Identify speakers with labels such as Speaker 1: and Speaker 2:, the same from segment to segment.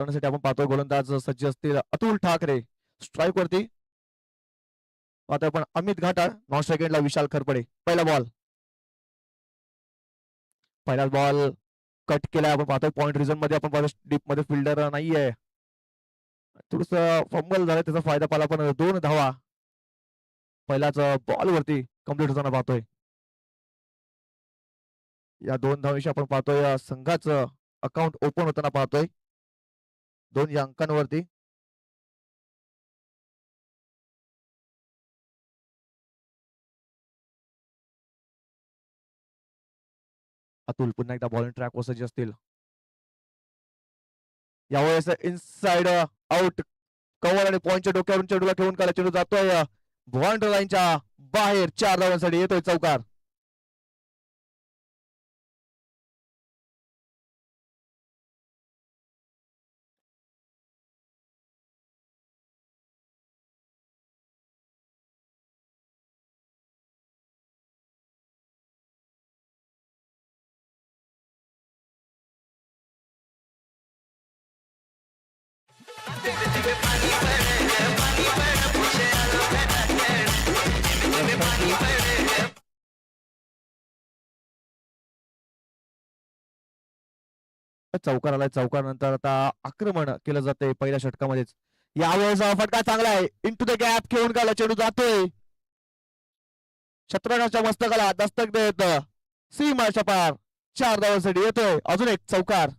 Speaker 1: करण्यासाठी आपण पाहतोय गोलंदाज सज्ज असतील अतुल ठाकरे स्ट्राईक वरती. आता आपण अमित घाटाळ नॉन सेकंडला विशाल खरपडे. पहिला बॉल कट केलाय. आपण पाहतोय पॉइंट रिझन मध्ये आपण पाहतो डीप मध्ये फिल्डर नाहीये. थोडस फंबल झालं त्याचा फायदा पाला पण 2 धावा पहिल्याच बॉल वरती कंप्लीट होताना पाहतोय. या 2 धावांशी आपण पाहतोय संघाचं अकाउंट ओपन होताना पाहतोय 2 या अंकांवरती. अतुल पुन्हा एकदा बॉलिंग ट्रॅक वर सज्ज असतील. यावेळेस इनसाइड आउट कव्हर आणि पॉइंटच्या डोक्यावरून चेंडूला ठेवून काढला. चेंडू जातोय बाउंड्री लाईनच्या बाहेर. 4 धावांसाठी येतोय चौकार. चौकार आलाय. चौकार नंतर आता आक्रमण केलं जातंय पहिल्या षटकामध्येच. यावेळेस फटका चांगला आहे. इंटू द गॅप खेळून काढला. चेंडू जातोय शतरंगाच्या मस्तकाला दस्तक देत सीमाच्या पार. 4 धावांसाठी येतोय अजून एक चौकार.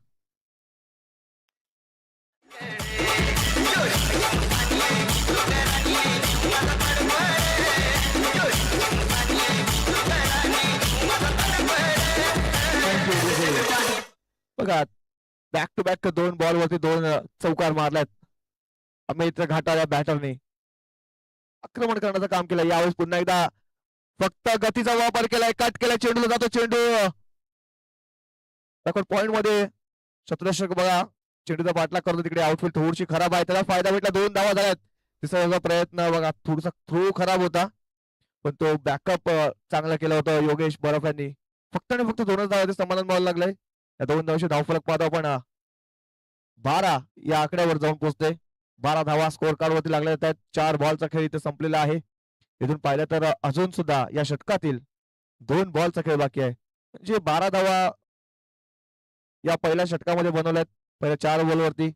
Speaker 1: बघा बॅक टू बॅक 2 बॉल वरती 2 चौकार मारल्यात अमित घाटाळ या बॅटरने. आक्रमण करण्याचं काम केलं. यावेळेस पुन्हा एकदा फक्त गतीचा वापर केलाय. कट केलाय. चेंडूला जातो. चेंडू पॉइंट मध्ये शतरक्षक बघा चेंडूचा पाठलाग करतो. तिकडे आउटफील्ड थोडीशी खराब आहे. त्याला फायदा भेटला. 2 धावा झाल्यात. तिसरा प्रयत्न बघा थोडासा थ्रो खराब होता पण तो बॅकअप चांगला केला होता योगेश बरफ यांनी. फक्त आणि फक्त 2च धावाचे समाधान बॉल लागलाय. या 2 धावांशी धावफलक पाहतो आपण 12 या आकड्यावर जाऊन पोहोचते. 12 धावा स्कोर कार्ड वरती लागल्या आहेत. 4 बॉलचा खेळ इथे संपलेला आहे. इथून पाहिलं तर अजून सुद्धा या षटकातील 2 बॉलचा खेळ बाकी आहे. म्हणजे 12 धावा या पहिल्या षटकामध्ये बनवल्यात. पहिल्या 4 बॉलवरती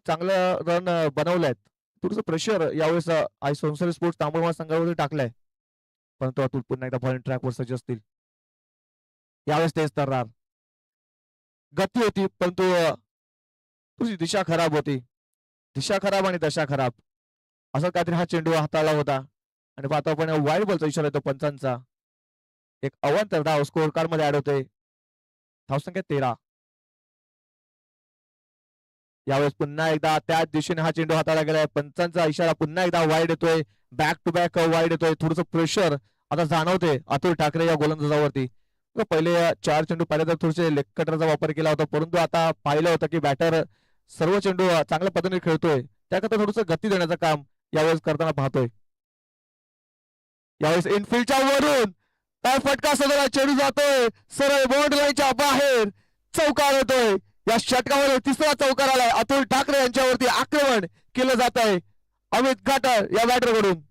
Speaker 1: चांगलं रन बनवल्यात. थोडंसं प्रेशर यावेळेस सोनसरी स्पोर्ट्स तांबोळा संघावरती टाकलाय. परंतु अतुल पुन्हा एकदा बॉलिंग ट्रॅकवर सज्ज असतील. यावेळेस तेच तरणार गती होती परंतु तुझी दिशा खराब होती. दिशा खराब आणि दशा खराब असं काहीतरी हा चेंडू हाताळला होता. आणि पाहतो आपण वाईड बॉलचा इशारा येतो पंचांचा. एक अवांतर धाव स्कोर कार्ड मध्ये ऍड होते. धावसंख्या 13. यावेळेस पुन्हा एकदा त्याच दिशेने हा चेंडू हाताळला गेलाय. पंचांचा इशारा पुन्हा एकदा वाईड येतोय. बॅक टू बॅक वाईड येतोय. थोडंसं प्रेशर आता जाणवते अतुल ठाकरे या गोलंदाजावरती. पहिले 4 चेंडू पाहिले तर थोडेसे लेग कटरचा वापर केला होता परंतु आता पाहिलं होतं की बॅटर सर्व चेंडू चांगल्या पद्धतीने खेळतोय. त्याकरता थोडंसं गती देण्याचं काम यावेळेस करताना पाहतोय. यावेळेस इनफिल्डच्या वरून काय फटका सदरा. चेंडू जातोय सरळ बाउंड्री लाईनच्या बाहेर. चौकार होतोय. या षटकामध्ये तिसरा चौकार आलाय. अतुल ठाकरे यांच्यावरती आक्रमण केलं जात आहे अमित घाटाळ या बॅटर कडून.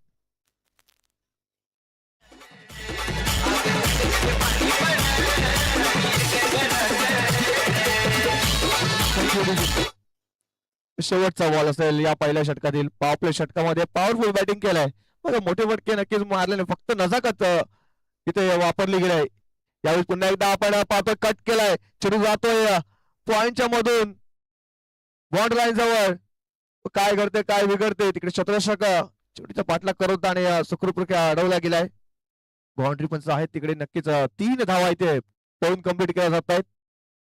Speaker 1: शेवटचा बॉल असेल या पहिल्या षटकातील. पॉवरप्ले षटकामध्ये पॉवरफुल बॅटिंग केलंय. बरं मोठे फटके नक्कीच मारले. फक्त नजाकत इथे वापरली गेली. यावेळी पुन्हा एकदा आपण पाहतोय कट केलाय. चेंडू जातोय पॉइंटच्या मधून बॉन्ड लाईन जवळ. काय घडते काय बिघडते तिकडे शतरक्षक चेंडूचा पाठलाग करत आणि सुखरूपरित्या अडवला गेलाय. बाउंड्री पंच आहेत तिकडे. नक्कीच 3 धावा इथे पळून कंप्लीट केल्या जात आहेत.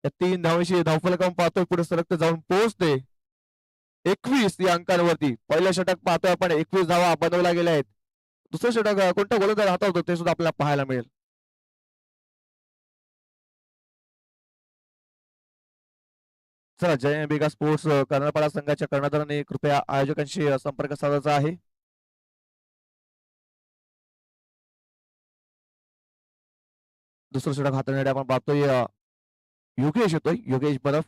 Speaker 1: या 3 धावांशी धावफलकावून पाहतोय पुढे सरकते जाऊन पोहोचते 21 या अंकांवरती. पहिलं षटक पाहतोय आपण 21 धावा बनवल्या गेल्या आहेत. दुसरं षटक कोणत्या गोलंदाज हातावतो ते सुद्धा आपल्याला पाहायला मिळेल. चला जय अंबिका स्पोर्ट्स कर्नाळपाडा संघाच्या कर्णधारांनी कृपया आयोजकांशी संपर्क साधायचा आहे. दुसरं षटक हाताळण्यासाठी आपण पाहतोय योगेश येतोय. योगेश बरफ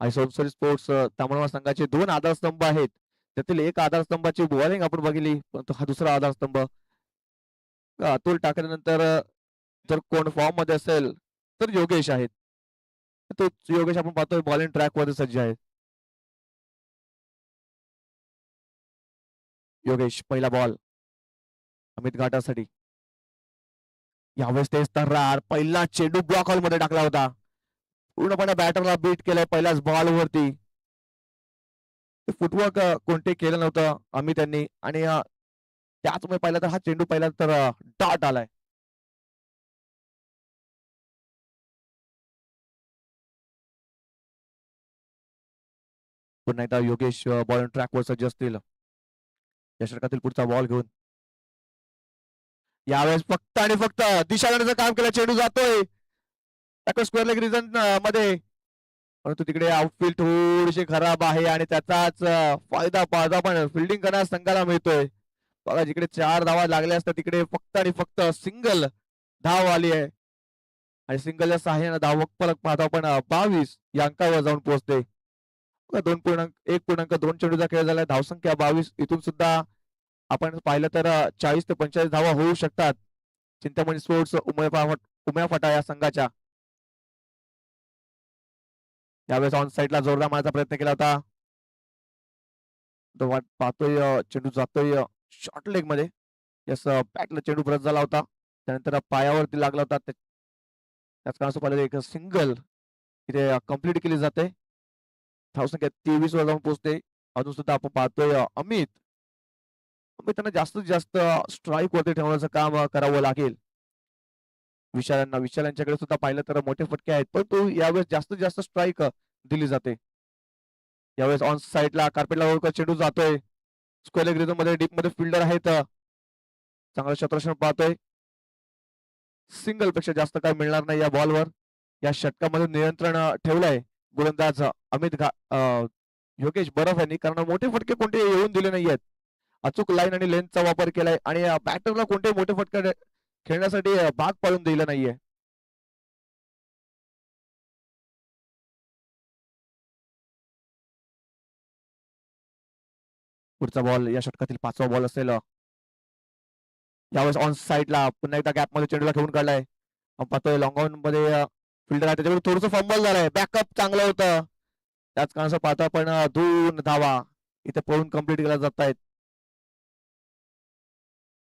Speaker 1: आणि सोमसरी स्पोर्ट्स तामिळनाडू संघाचे 2 आधारस्तंभ आहेत. त्यातील एक आधारस्तंभाची बॉलिंग आपण बघितली, परंतु हा दुसरा आधारस्तंभ अतुल ठाकरेनंतर जर कोण फॉर्म मध्ये असेल तर योगेश आहेत. तो योगेश आपण पाहतोय बॉलिंग ट्रॅक वर सज्ज आहे. योगेश पहिला बॉल अमित घाटासाठी. यावेळेस तेच तर्रार पहिला चेंडू ब्लॉक हॉल मध्ये टाकला होता. पूर्णपणे बॅटरला बीट केलंय पहिल्याच बॉल वरती. फुटवर्क कोणते केलं नव्हतं अमित यांनी आणि त्याचमुळे पहिला तर हा चेंडू पहिला तर डॉट आलाय. पुन्हा एकदा योगेश बॉलिंग ट्रॅकवर सज्ज असतील या षटकातील पुढचा बॉल घेऊन. यावेळेस फक्त आणि फक्त दिशा देण्याचं काम केलं. चेंडू जातोय स्क्वेअर लेग रिजन मध्ये, परंतु तिकडे आउटफील्ड थोडीशी खराब आहे आणि त्याचाच फायदा पाहता पण फिल्डिंग करण्यास संघाला मिळतोय. बघा जिकडे 4 धावा लागल्या असतात तिकडे फक्त आणि फक्त सिंगल धाव आली आहे आणि सिंगलच्या सहाय्याने धावक फलक पाहता आपण 22 या अंकावर जाऊन पोहोचते. 1.2 चेंडूचा खेळ झाला. धावसंख्या 22. इथून सुद्धा आपण पाहिलं तर 40 ते 45 धावा होऊ शकतात चिंतामणी स्पोर्ट्स उमया फाटा या संघाच्या. यावेळेस ऑन साईडला जोरदार मारण्याचा प्रयत्न केला होता. पाहतोय चेंडू जातोय शॉर्ट लेग मध्ये. यस बॅटला चेंडू ब्रश झाला होता, त्यानंतर पायावरती लागला होता. त्याच कारणास्तव पाहिलं एक सिंगल इथे कंप्लीट केली जाते. धावसंख्या 23 वर जाऊन पोहोचते. अजून सुद्धा आपण पाहतोय अमित त्यांना जास्तीत जास्त स्ट्राईक वरती ठेवण्याचं काम करावं लागेल. विशाल सुद्धा पाहिलं तर मोठे फटके आहेत, परंतु यावेळेस जास्तीत जास्त स्ट्राईक दिली जाते. यावेळेस ऑन साईडला कार्पेटला चेंडू जातोय. स्क्वेअर लेग रिदम मध्ये डीप मध्ये फिल्डर आहेत. चांगलं क्षेत्ररक्षण पाहतोय. सिंगल पेक्षा जास्त काय मिळणार नाही या बॉलवर. या षटकामध्ये नियंत्रण ठेवलंय गोलंदाज योगेश बरफ यांनी, कारण मोठे फटके कोणते येऊन दिले नाहीयेत. अचूक लाईन आणि लेंथचा वापर केलाय आणि बॅटरला कोणते मोठे फटके खेळण्यासाठी भाग पाडून दिला नाहीये. पुढचा बॉल या षटकातील 5वा बॉल असेल. यावेळेस ऑन साईडला पुन्हा एकदा गॅप मध्ये चेंडूला घेऊन काढलाय. पाहतोय लॉंग ऑन मध्ये फिल्डर आहे, त्याच्याकडे थोडंसं फंबल झालंय. बॅकअप चांगलं होतं, त्याच कारणाचं पाहतो आपण 2 धावा इथे पळून कंप्लीट केल्या जात आहेत.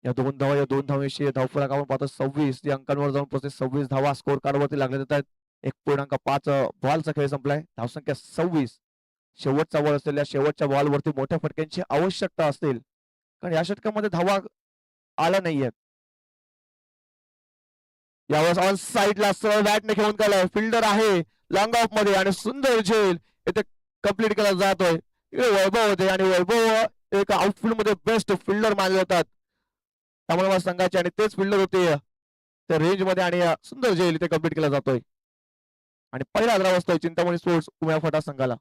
Speaker 1: या 2 धावेशी धावफलक आपण पाहतो 26 या अंकांवर जाऊन पोहोचते. 26 धावा स्कोर कार्ड वरती लागले जात आहेत. 1.5 बॉलचा खेळ संपलाय. धावसंख्या 26. शेवटचा बॉल असलेल्या शेवटच्या बॉल वरती मोठ्या फटक्यांची आवश्यकता असेल, कारण या षटकामध्ये धावा आल्या नाहीयेत. यावेळेस ऑन साईडला सरळ बॅटने खेळून गेलाय. फिल्डर आहे लॉंग ऑफ मध्ये आणि सुंदर झेल इथे कंप्लीट केला जातोय. इकडे वैभव होते आणि वैभव एक आउटफील्ड मध्ये बेस्ट फिल्डर मानले जातात तामिळनाडू संघाचे आणि तेच फिल्डर होते त्या रेंज मध्ये आणि सुंदर झेल इथे कंप्लीट केला जातोय आणि पहिला धाव असतोय चिंतामणी स्पोर्ट्स उमया फाटा संघाला.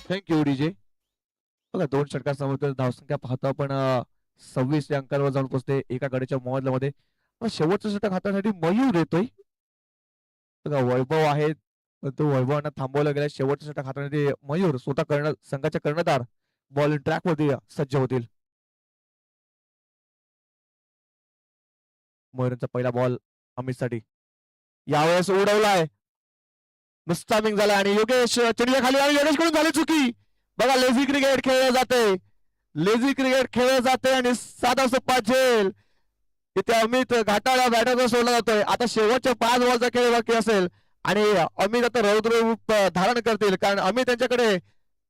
Speaker 1: Thank you DJ. बघा 2 षटकांसमोर धावसंख्या पाहतो आपण 26 या अंकांवर जाऊन पोहोचते एका गडीच्या मोबदल्यामध्ये. शेवटचं षटक हातासाठी मयूर येतोय. बघा वैभव आहेत, तो वैभवांना थांबवलं गेलं. शेवटचं षटक हातामध्ये मयूर स्वतः संघाचे कर्णधार बॉलिंग ट्रॅक वरती सज्ज होतील. मयूरचा पहिला बॉल अमित साठी. यावेळेस उडवलाय मुस्तामिंग झाला आणि योगेश चेंडूच्या खाली आणि योगेश कडून झाली चुकी. बघा लेझी क्रिकेट खेळलं जाते, लेझी क्रिकेट खेळलं जाते आणि साधा सोपा झेल इथे अमित घाटाळा बॅटरचा सोडला जातोय. आता शेवटच्या 5 बॉलचा खेळ बाकी असेल आणि अमित आता रौद्र रूप धारण करतील, कारण अमित त्यांच्याकडे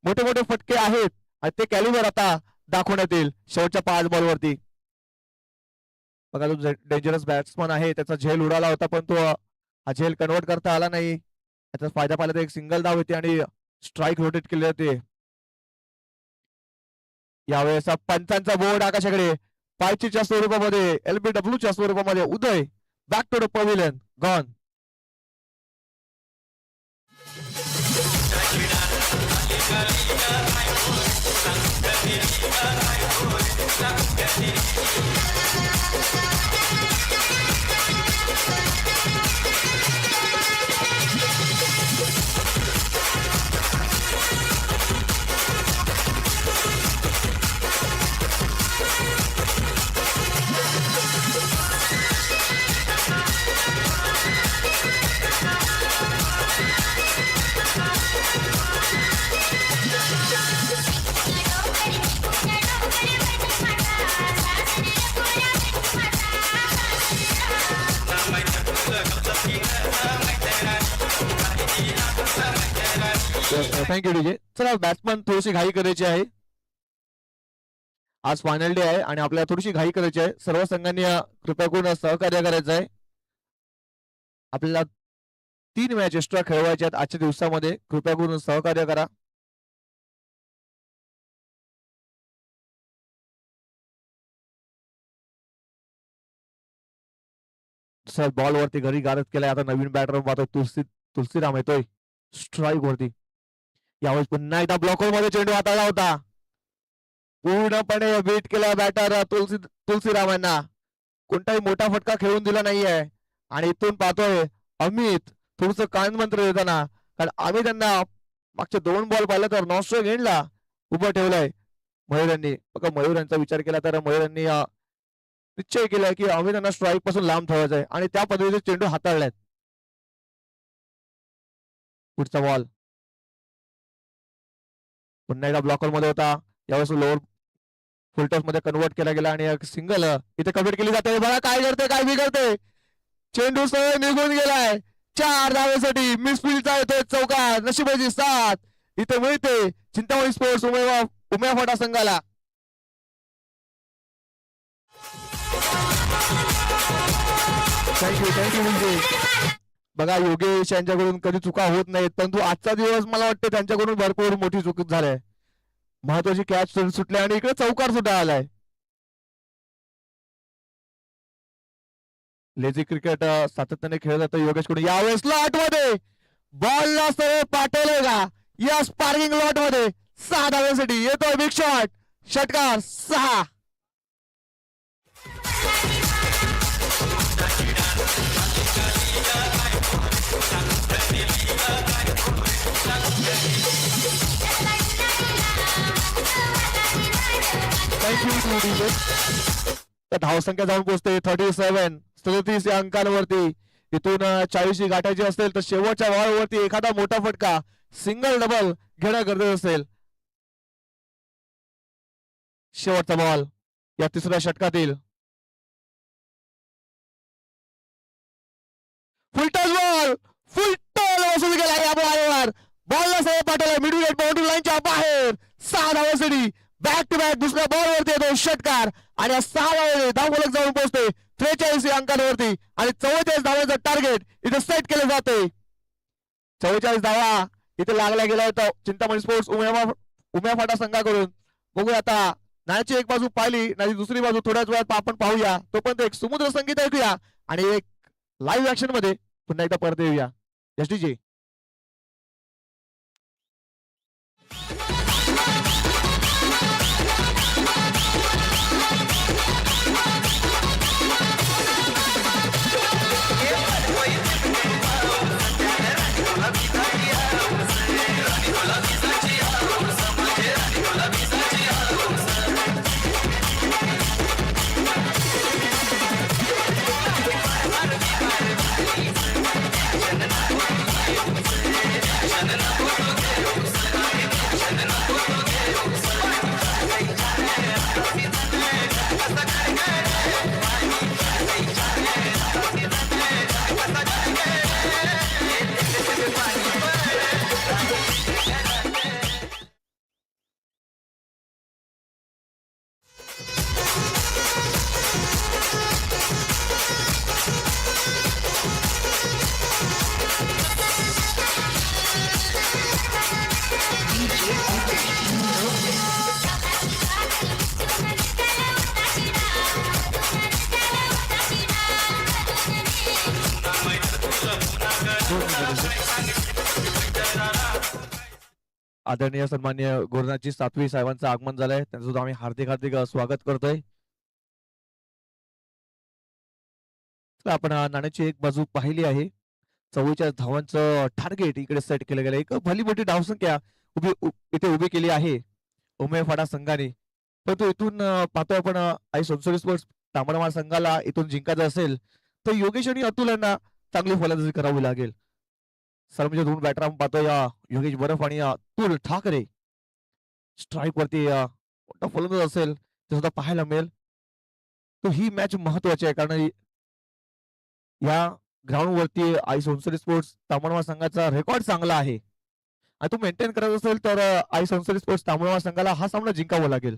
Speaker 1: मोठे मोठे फटके आहेत आणि ते कॅलिबर आता दाखवण्यात येईल शेवटच्या 5 बॉलवरती. बघा जो डेंजरस बॅट्समन आहे त्याचा झेल उडाला होता, पण तो हा झेल कन्वर्ट करता आला नाही. त्याचा फायदा पाहिला तर एक सिंगल धाव होती आणि स्ट्राईक रोटेट केली जाते. यावेळेस पंचांचा बोर्ड आकाशाकडे, पायचीच्या स्वरूपामध्ये, LBW च्या स्वरूपामध्ये. Uday back to the pavilion gone. Thank you DJ. चला बॅट्समन थोडीशी घाई करायची आहे, आज फायनल डे आहे आणि आपल्याला थोडीशी घाई करायची आहे. सर्व संघांनी कृपया करून सहकार्य करायचं आहे. आपल्याला 3 मॅच एक्स्ट्रा खेळवायच्या आहेत आजच्या दिवसामध्ये, कृपया करून सहकार्य करा. दुसऱ्या बॉल वरती घरी गारद केलाय. आता नवीन बॅटर पाहतोय तुलसीराम येतोय स्ट्राईक वरती. यावेळेस पुन्हा एकदा ब्लॉकर मध्ये चेंडू हाताळला होता, पूर्णपणे बीट केला बॅटर तुलसीरामांना. कोणताही मोठा फटका खेळून दिला नाहीये आणि इथून पाहतोय अमित थोडस कान मंत्र देताना, कारण आम्ही त्यांना मागचे 2 बॉल पाहिलं तर नॉस्ट्रो एंडला उभं ठेवलंय मयूरांनी. बघा मयूर यांचा विचार केला तर मयूरांनी निश्चय केलाय की आम्ही त्यांना स्ट्राईक पासून लांब ठेवायचंय आणि त्या पद्धतीचे चेंडू हाताळल्यात. पुढचा बॉल पुन्हा एकदा ब्लॉकर मध्ये होता, यावेळेस लोअर फुलटॉस मध्ये कन्वर्ट केला गेला आणि एक सिंगल इथे कम्प्लीट केली जाते. बघा काय करते, काय बिघडते, चेंडू सरळ निघून गेलाय. 4 धावेसाठी मिसफिल्डचा येतोय चौकार. नशिबाची साथ इथे मिळते चिंतामणी स्पोर्ट्स उमेया फाटा संघाला. थँक्यू म्हणजे बघा योगेश यांच्याकडून कधी चुका होत नाहीत, परंतु आजचा दिवस मला वाटतं त्यांच्याकडून भरपूर मोठी चूक झाली. महत्वाची कॅच सुटली आणि इकडे चौकार सुद्धा आलाय. लेझी क्रिकेट सातत्याने खेळलं जातं योगेश कडून. यावेळेस लॉट मध्ये बॉलला सरळ पाठवलंय का, या स्पार्किंग लॉट मध्ये 6 धाव्यांसाठी येतोय बिग शॉट, षटकार 6. धावसंख्या जाऊन पोहोचते 37 या अंकांवरती. इथून 40 गाठायची असेल तर शेवटच्या बॉलवरती एखादा मोठा फटका, सिंगल डबल घेणं गरजेचं असेल. शेवटचा बॉल या 3ऱ्या षटकातील. फुलटॉस वसूल केला या बॉलवर. बॉलला सह पाठवला मिडल बाउंड्री लाईनच्या बाहेर. 6 धावांसाठी बॅक टू बॅक दुसऱ्या बॉलवरती येतो षटकार आणि 6 धावफलक जाऊन पोहोचते 43 अंकांवरती आणि 44 धावांचं टार्गेट इथे सेट केलं जाते. 44 धावा इथे लागल्या गेल्या होत्या चिंतामणी स्पोर्ट्स उमेया फाटा संघाकडून. बघूया आता नाण्याची एक बाजू पाहिली नाही दुसरी बाजू थोड्याच वेळात आपण पाहूया. तोपर्यंत एक समुद्र संगीत ऐकूया आणि एक लाईव्ह ऍक्शन मध्ये पुन्हा एकदा परत येऊया. एसडीजे आदरणीय सन्मान्य गुरुनाथजी सातवी साहेबांचं आगमन झालंय, त्यांचं सुद्धा आम्ही हार्दिक हार्दिक स्वागत करतोय. तर आपण नाण्याची एक बाजू पाहिली आहे. 44 धावांचं टार्गेट इकडे सेट केलं गेलं. एक भली मोठी धावसंख्या इथे उभी केली आहे उमेफाडा संघाने. परंतु इथून पाहतोय आपण आई सोनसोली स्पोर्ट्स तांबडमाळ संघाला इथून जिंकायचं असेल तर योगेश आणि अतुल यांना चांगली फलंदाजी करावी लागेल. सर म्हणजे दोन बॅटर आपण पाहतोय योगेश बर्फ आणि अतुल ठाकरे. स्ट्राईक वरती मोठा फलंदाज असेल ते सुद्धा पाहायला मिळेल. तर ही मॅच महत्वाची आहे कारण या ग्राउंड वरती आई सोनसरी स्पोर्ट्स तांबडमाळ संघाचा रेकॉर्ड चांगला आहे आणि तो मेंटेन करत असेल तर आई सोनसरी स्पोर्ट्स तांबडमाळ संघाला हा सामना जिंकावा लागेल.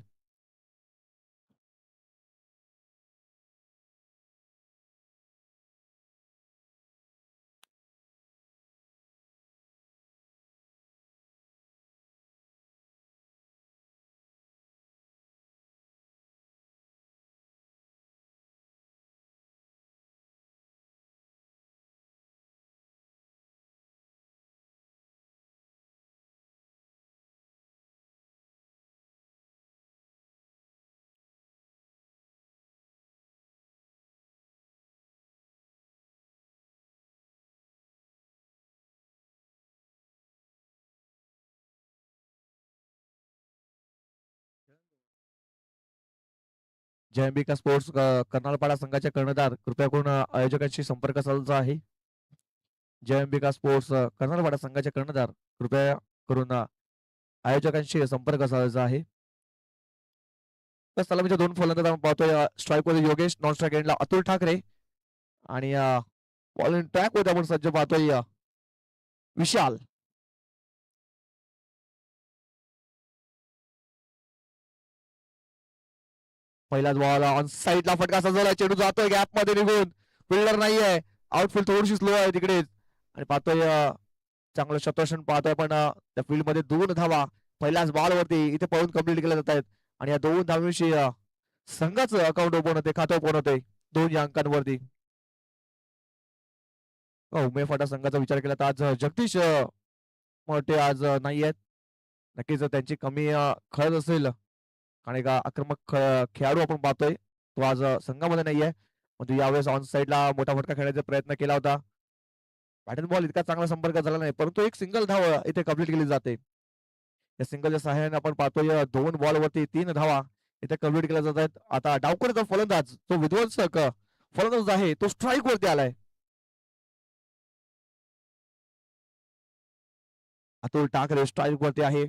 Speaker 1: जय अंबिका स्पोर्ट्स कर्नाळपाडा संघाचे कर्णधार कृपया करून आयोजकांशी संपर्क साधायचा आहे. जय अंबिका स्पोर्ट्स कर्नाळपाडा संघाचे कर्णधार कृपया करून आयोजकांशी संपर्क साधायचा आहे. तर सलामीच्या दोन फलंदाज आपण पाहतोय. स्ट्राईक मध्ये योगेश, नॉन स्ट्राईक एंडला अतुल ठाकरे आणि बॉलिंग ट्रॅक मध्ये आपण सज्ज पाहतोय विशाल. पहिलाच बॉल ऑन साईडला फटका सजवलाय, चेंडू जातोय गॅप मध्ये निघून, फिल्डर नाहीये, आउटफील्ड थोडीशी स्लो आहे तिकडेच आणि पाहतोय चांगलं शतवर्षण पाहतोय पण त्या फील्ड मध्ये 2 धावा पहिल्याच बॉल वरती इथे पळून कंप्लीट केल्या जात आहेत आणि या 2 धावांशी संघाचं अकाउंट ओपन होते, खातं ओपन होते 2 या अंकांवरती. उमेफाटा संघाचा विचार केला तर आज जगदीश मोठे आज नाही आहेत. नक्कीच त्यांची कमी खळत असेल आणि एक आक्रमक खेळाडू आपण पाहतोय तो आज संघामध्ये नाहीये. परंतु यावेळेस ऑन साईडला मोठा फटका खेळण्याचा प्रयत्न केला होता. बॅट बॉल इतका चांगला संपर्क झाला नाही परंतु एक सिंगल धाव इथे कंप्लीट केली जाते. या सिंगलच्या सहाय्याने आपण पाहतोय 2 बॉल वरती 3 धावा इथे कंप्लीट केल्या जात आहेत. आता डावखोरीचा फलंदाज तो विध्वंसक फलंदाज आहे तो स्ट्राईक वरती आलाय. अतुल ठाकरे स्ट्राईक वरती आहे.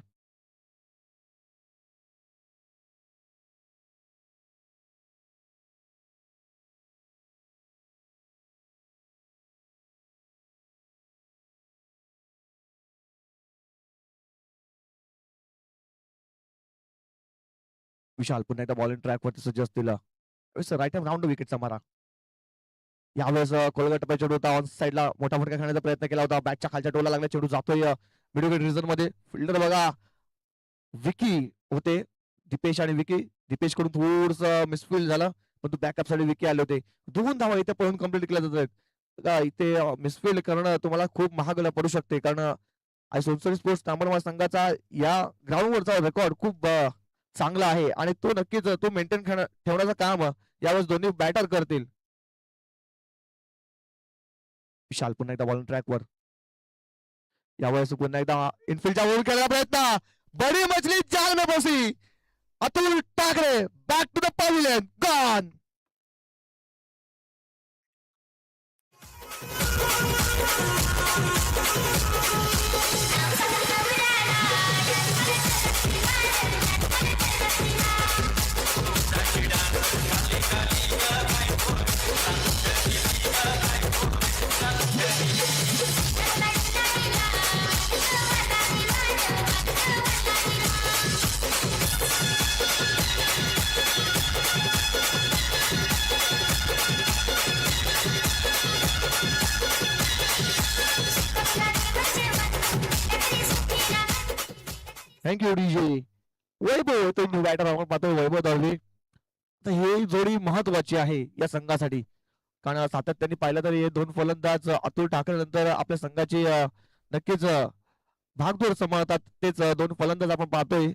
Speaker 1: विशाल पुन्हा एकदा बॉलिंग ट्रॅक वरती सज्ज असतील. राईट हँड राऊंड विकेटचा मारा. यावेळेस कोलगट चेंडू होता ऑन साईडला मोठा फटका खेळण्याचा प्रयत्न केला होता. बॅटच्या खालच्या टोला लागला, चेंडू जातोय मिडविकेट रिजन मध्ये. फिल्डर बघा विकी होते, दीपेश आणि विकी. दीपेश कडून थोडस मिसफील्ड झालं पण बॅकअप साठी विकी आले होते. 2 धावा इथे पळून कंप्लीट केल्या जात आहेत. इथे मिसफील्ड करणं तुम्हाला खूप महागला पडू शकते कारण आई सोनसरी स्पोर्ट्स तांबडमाळ संघाचा या ग्राउंड वरचा रेकॉर्ड खूप चांगला आहे आणि तो नक्कीच तो मेंटेन ठेवण्याचं काम यावेळेस दोन्ही बॅटर करतील. विशाल पुन्हा एकदा बॉलिंग ट्रॅक वर. यावेळेस पुन्हा एकदा इनफिल्डच्या वर केलेला प्रयत्न, बडी मछली जाल में बसी. Atul Thackeray back to the pavilion, gone. Thank you DJ. Vaibhav येतोय न्यू बॅटर आपण पाहतोय वैभव दळवी. तर ही जोडी महत्वाची आहे या संघासाठी, कारण सातत्याने पाहिलं तर हे दोन फलंदाज अतुल ठाकरे नंतर आपल्या संघाची नक्कीच भागदौड सांभाळतात. तेच दोन फलंदाज आपण पाहतोय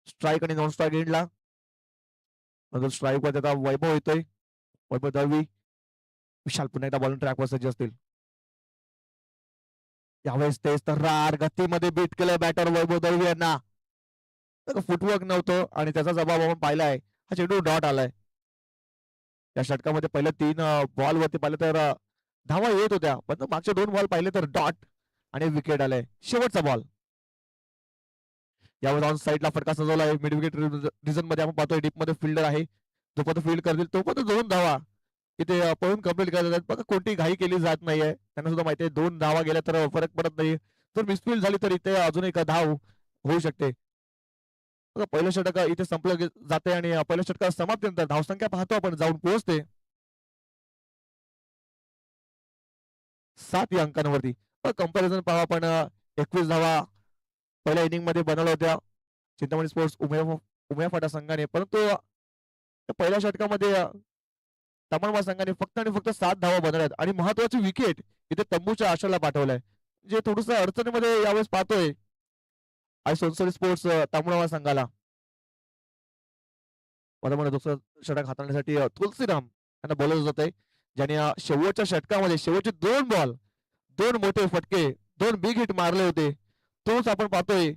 Speaker 1: स्ट्राईक आणि नॉन स्ट्राईक एंडला. स्ट्राईक वर आता वैभव येतोय, वैभव दळवी. विशाल पुन्हा एकदा बॉलिंग ट्रॅकवर सज्ज असतील. यावेळेस तेच तर रार गतीमध्ये बीट केलं बॅटर वैभव दळवी यांना. फुटवर्क नव्हतं आणि त्याचा जबाब आपण पाहिलाय. हा चेंडू डॉट आलाय. त्या षटकामध्ये पहिल्या 3 बॉल वरती पाहिलं तर धावा येत होत्या, पण मागचे 2 बॉल पाहिले तर डॉट आणि विकेट आलाय. शेवटचा बॉल यावर ऑन साईडला फटका सजवलाय. मिड विकेट रिझन मध्ये आपण पाहतोय डीप मध्ये फिल्डर आहे, जोपर्यंत फील्ड करतील तोपर्यंत 2 धावा इथे पळून कंप्लीट करतात. बघा कोणती घाई केली जात नाहीये. त्यांना सुद्धा माहिती आहे 2 धावा गेल्या तर फरक पडत नाही. तर मिसफील्ड झाली तर इथे अजून एक धाव होऊ शकते. बघा पहिलं षटक इथे संपलं जाते आणि पहिल्या षटका समाप्तीनंतर धावसंख्या पाहतो आपण जाऊन पोहोचते 7 या अंकांवरती. कंपॅरिझन पाहा आपण 21 धावा पहिल्या इनिंग मध्ये बनवल्या होत्या चिंतामणी स्पोर्ट्स उमया फाटा संघाने, परंतु पहिल्या षटकामध्ये तमणवा संघाने फक्त आणि फक्त 7 धावा बनवल्यात आणि महत्वाची विकेट इथे तंबूच्या आशाला पाठवलाय, जे थोडस अडचणीमध्ये यावेळेस पाहतोय आणि सोनसरी स्पोर्ट्स तमणवा संघाला. मला दुसरं षटक हाताळण्यासाठी तुलसीराम यांना बोलवलं जात आहे, ज्याने शेवटच्या षटकामध्ये शेवटचे 2 बॉल 2 मोठे फटके 2 बिग हिट मारले होते. तोच आपण पाहतोय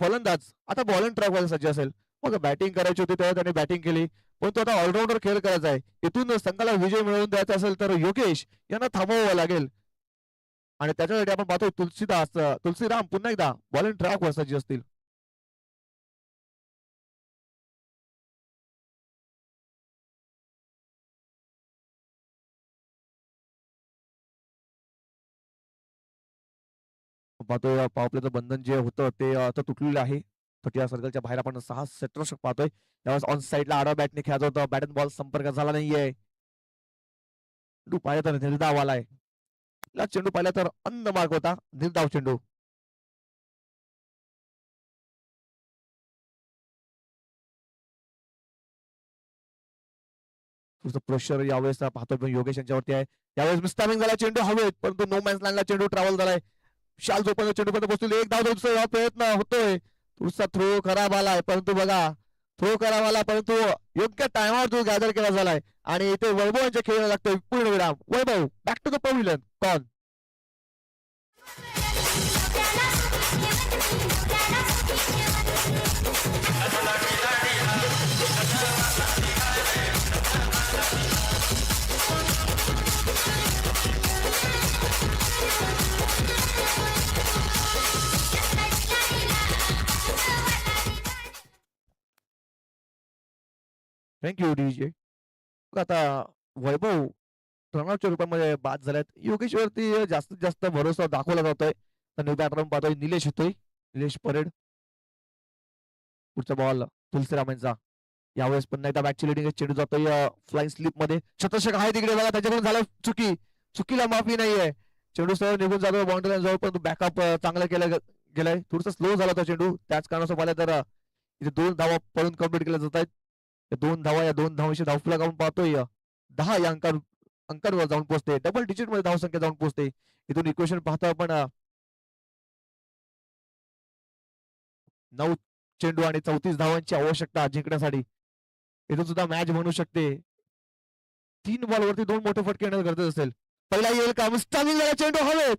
Speaker 1: फलंदाज आता बॉलिंग ट्रॅक वर सज्ज असेल. मग बॅटिंग करायची होती तेव्हा त्याने बॅटिंग केली, पण तो आता ऑलराऊंडर खेळ करायचा आहे. इथून संघाला विजय मिळवून द्यायचा असेल तर योगेश यांना थांबवावं लागेल आणि त्याच्यासाठी आपण पाहतोय तुलसीराम पुन्हा एकदा बॉलिंग ट्रॅक वर सज्ज असतील. पाहतोय पॉवर बंधन जे होतं ते आता तुटलेलं आहे. 30 सर्कलच्या बाहेर आपण 6 सेटर पाहतोय. त्यावेळेस ऑन साईडला आडा बॅटने खेळत होता, बॅट अँड बॉल संपर्क झाला नाहीये. चेंडू पाहिला तर निर्धाव आलाय. चेंडू पाहिला तर अन्न मार्ग होता, निर्धाव चेंडू. तुझं प्रेशर यावेळेस पाहतोय पण योगेश यांच्यावरती आहे. यावेळेस मिस्टामिंग झाला, चेंडू हवेत, परंतु नो मॅन्स लँडला चेंडू ट्रॅव्हल झालाय. शाल जोपर्यंत चेंडू पर्यंत पोहोचले, एक धाव दुसरा प्रयत्न होतोय. तुझा थ्रो खराब आलाय, परंतु बघा थ्रो खराब आला, परंतु योग्य टायमावर तो गॅदर केला झालाय आणि इथे वैभव यांच्या खेळायला लागतोय पूर्ण विराम. Vaibhav back to the pavilion. Gone thank you DJ. आता वैभव रनआउटच्या रूपामध्ये बाद झाल्यात. योगेश वरती जास्तीत जास्त भरोसा दाखवला जातोय. तर न्यू बॅटर पाहतोय निलेश येतोय, निलेश परेड. पुढचा बॉल तुलसीराम यांचा. यावेळेस पुन्हा एकदा बॅटची लिडिंग चेंडू जातोय फ्लाइंग स्लिप मध्ये. शतशक आहे तिकडे बघा, त्याच्याकडून झालं चुकी, चुकीला माफी नाहीये. चेंडू सरळ निघून जातो बाउंड्री जवळ, परंतु बॅकअप चांगलं केलं गेलंय. थोडस स्लो झाला होता चेंडू, त्याच कारणासोबत पाहिलं तर इथे 2 धावा पळून कंप्लीट केल्या जात आहेत. 2 धावा या 2 धावांशी धावफलक आपण पाहतोय 10 या अंकांवर जाऊन पोहोचते, डबल डिजिट मध्ये धावसंख्या जाऊन पोहोचते. इथून इक्वेशन पाहतो आपण 9 चेंडू आणि 34 धावांची आवश्यकता जिंकण्यासाठी. इथून सुद्धा मॅच बनू शकते. 3 बॉल वरती 2 मोठे फटके येण्याचं गरजेचं असेल. पहिला येईल का मिस्टामिंग झाला, चेंडू हवेत,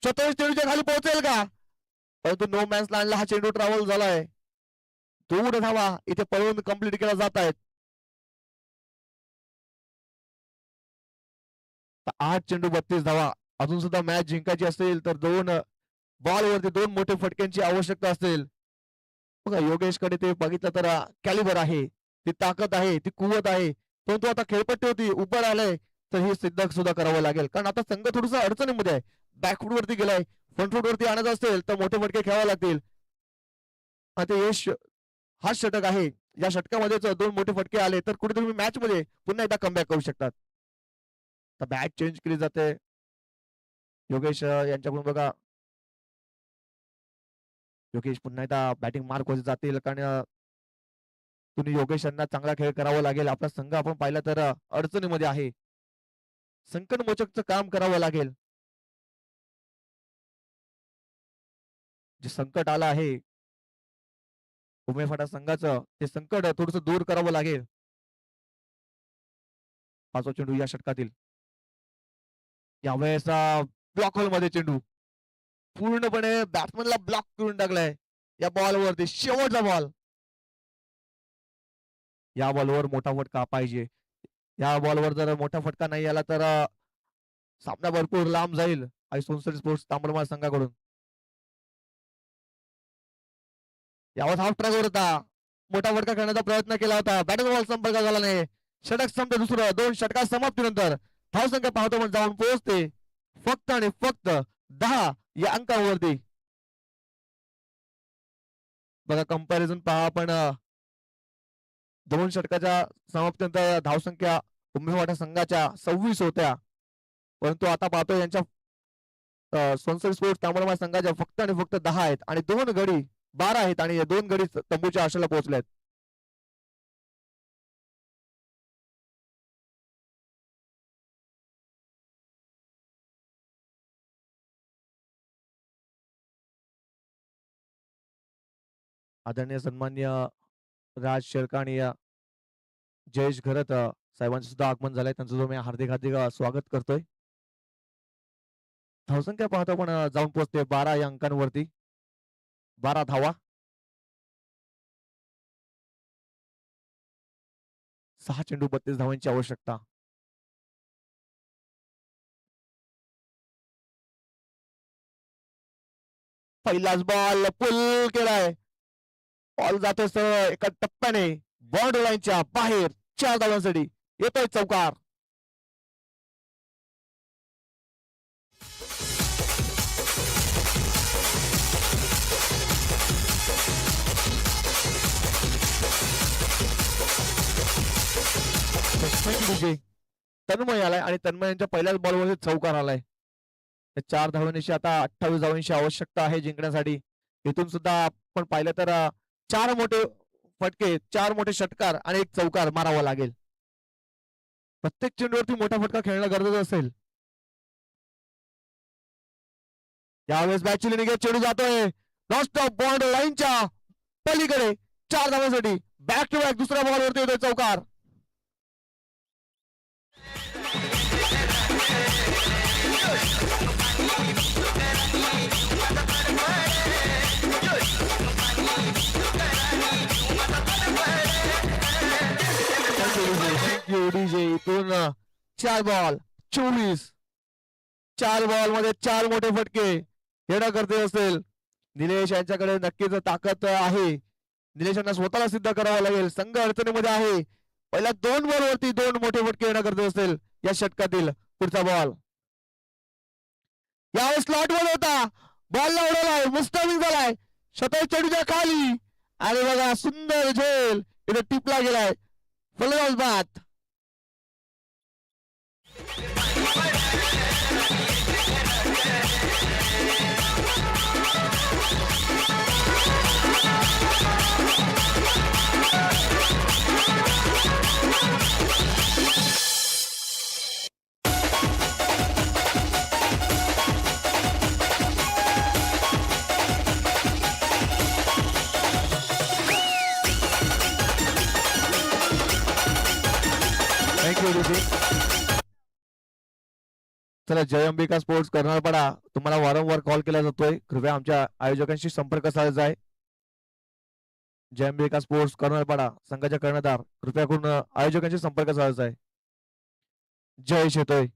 Speaker 1: 27 चेंडूच्या खाली पोहोचेल का, परंतु नो मॅन्स लँडला हा चेंडू ट्रॅव्हल झालाय. 2 धावा इथे पळून कंप्लीट केल्या जात आहेत. 8 चेंडू 32 धावा. अजून सुद्धा मॅच जिंकायची असेल तर 2 बॉल वरती 2 मोठे फटक्यांची आवश्यकता असेल. बघा योगेश कडे ते बघितलं तर कॅलिबर आहे, ती ताकद आहे, ती कुवत आहे, परंतु आता खेळपट्टी होती उभं राहिलंय तर हे सिद्ध सुद्धा करावं लागेल, कारण आता संघ थोडस अडचणीमध्ये आहे. बॅकफूट वरती गेलाय, फ्रंटफूट वरती आणायचं असेल तर मोठे फटके खेळावे लागतील. आता यश हा षटक आहे, या षटकामध्येच 2 मोठे फटके आले तर कुठे तुम्ही मॅच मध्ये पुन्हा एकदा कमबॅक करू शकतात. तर बॅट चेंज केली जाते योगेश यांच्याकडून. बघा योगेश पुन्हा एकदा बॅटिंग मार्क वर जातील कारण तुम्ही योगेश यांना चांगला खेळ करावा लागेल. आपला संघ आपण पाहिला तर अडचणीमध्ये आहे. संकटमोचकचं काम करावं लागेल. जे संकट आलं आहे उमेफाटा संघाचं ते संकट थोडस दूर करावं लागेल. पाचवा चेंडू या षटकातील यावेळेस ब्लॉक होल मध्ये चेंडू पूर्णपणे बॅट्समनला ब्लॉक करून टाकलाय. या बॉलवरती शेवटचा बॉल. या बॉलवर मोठा फटका पाहिजे. या बॉलवर जर मोठा फटका नाही आला तर सामना भरपूर लांब जाईल आणि सोनसरी स्पोर्ट्स तांबडमाळ संघाकडून. यावर हाफ ट्रॅकवर होता. मोठा फटका खेळण्याचा प्रयत्न केला होता. बॅटिंग बॉल संपर्क झाला नाही. षटक संपते दुसरं. 2 षटका समाप्तीनंतर धावसंख्या पाहतो पण जाऊन पोहोचते फक्त आणि फक्त 10 या अंकावरती. बघा कंपॅरिझन पहा आपण 2 षटकाच्या समाप्तीनंतर धावसंख्या उमेदवार संघाच्या 26 होत्या परंतु आता पाहतो यांच्या सोनसरी स्पोर्ट्स तांबडमाळ संघाच्या फक्त आणि फक्त 10 आहेत आणि 2 गडी 12 आहेत आणि 2 गडी तंबूच्या आशेला पोहोचलेत. आदरणीय सन्मान्य राज शेरकाणी जयेश घरत साहेबांचं सुद्धा आगमन झालंय. त्यांचं जो मी हार्दिक हार्दिक स्वागत करतोय. धावसंख्या पाहतो पण जाऊन पोहोचते 12 या अंकांवरती. 12 धावा. 6 चेंडू 32 धावांची आवश्यकता. पहिलाच बॉल पुल केलाय. बॉल जातोय सरळ एका टप्प्याने बाउंड्री लाईनच्या बाहेर 4 धावांसाठी येतोय चौकार. तन्मय आलाय आणि तन्मय यांच्या पहिल्याच बॉलवर चौकार आलाय. 4 धावांची आता 28 धावांची आवश्यकता आहे जिंकण्यासाठी. इथून सुद्धा आपण पाहिलं तर 4 मोठे फटके 4 मोठे षटकार आणि 1 चौकार मारावा लागेल. प्रत्येक चेंडूवरती मोठा फटका खेळणं गरजेचं असेल. यावेळेस बॅटची निघे चेंडू जातोय नॉनस्टॉप बॉन्ड लाईनच्या पलीकडे 4 धावांसाठी बॅक टू बॅक दुसऱ्या बॉलवरती येतोय चौकार. इथून 4 बॉल 24. 4 बॉल मध्ये 4 मोठे फटके येणं करते असेल. निलेश यांच्याकडे नक्कीच ताकद आहे. निलेश यांना स्वतःला सिद्ध करावं लागेल. संघ अडचणीमध्ये आहे. पहिल्या 2 बॉल वरती 2 मोठे फटके येणं करते असेल या षटकातील. पुढचा बॉल यावेळेस स्लॉट वर होता. बॉलला उडवलाय. मुस्ताविंग झालाय शतक चेंडूच्या खाली आणि बघा सुंदर झेल इथे टिपला गेलाय. फलंदाज बाद. चला जय अंबिका स्पोर्ट्स कर्नाळपाडा तुम्हाला वारंवार कॉल केला जातोय. कृपया आमच्या आयोजकांशी संपर्क साधायचा आहे. जय अंबिका स्पोर्ट्स कर्नाळपाडा संघाच्या कर्णधार कृपया करून आयोजकांशी संपर्क साधायचा आहे. जयेश येतोय.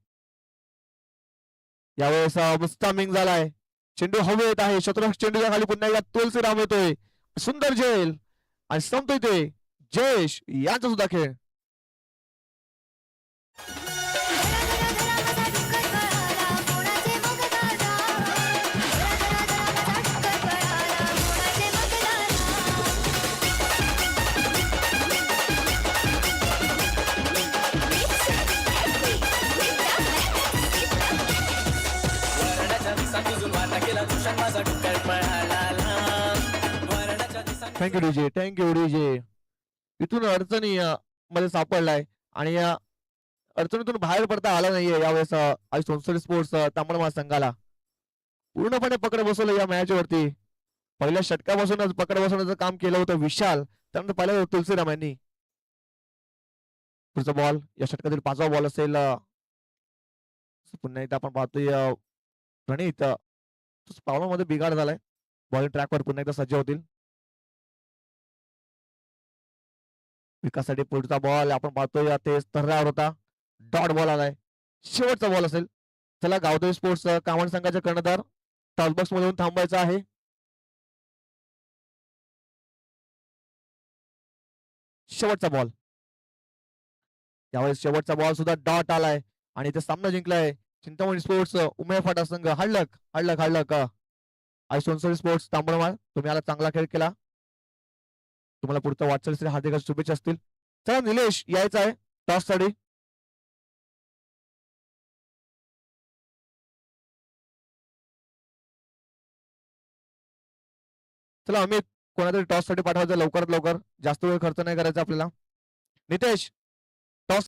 Speaker 1: यावेळेस मुस्तामिंग झालाय. चेंडू हवेत आहे. शतरंग चेंडूच्या खाली पुन्हा एकदा तुलसीराम येतोय. सुंदर झेल आणि संपतोय ते जयेश यांचा सुद्धा खेळ.
Speaker 2: माझा डुक्कर पळाला
Speaker 1: थँक्यू डीजे, थँक्यू डीजे. इथून अडचणी मध्ये सापडलाय आणि या अडचणीतून बाहेर पडता आला नाहीये यावेळेस आज सोनसरी स्पोर्ट्स तांबड महासंघाला पूर्णपणे पकड बसवलं या मॅच वरती. पहिल्या षटकापासूनच पकड बसवण्याचं काम केलं होतं विशाल, त्यानंतर पहिल्या तुलसीराम यांनी. पुढचा बॉल या षटकातील 5वा बॉल असेल. पुन्हा एकदा आपण पाहतोय प्रणित पावलामध्ये बिघाड झालाय. बॉलिंग ट्रॅकवर पुन्हा एकदा सज्ज होतील. विकासासाठी पुढचा बॉल आपण पाहतोय ते स्तरावर होता. डॉट बॉल आलाय. शेवटचा बॉल असेल. चला गावदेवी स्पोर्ट्स कामण संघाचे कर्णधार टॉसबॉक्स मध्ये थांबायचं आहे. शेवटचा बॉल. त्यावेळेस शेवटचा बॉल सुद्धा डॉट आलाय आणि ते सामना जिंकलाय चिंतामणी स्पोर्ट्स उमेय फाटा संघ. हडलक हडलक हडलक. आई सोनसरी स्पोर्ट्स तांबडमाळ तुम्ही आला चांगला खेळ केला. तुम्हाला पुढच्या वाटचालीसाठी हार्दिक शुभेच्छा असतील. चला निलेश यायचं आहे टॉस साठी. चला अमित कोणातरी टॉस साठी पाठवायचं लवकरात लवकर. जास्त वेळ खर्च नाही करायचा आपल्याला. नितेश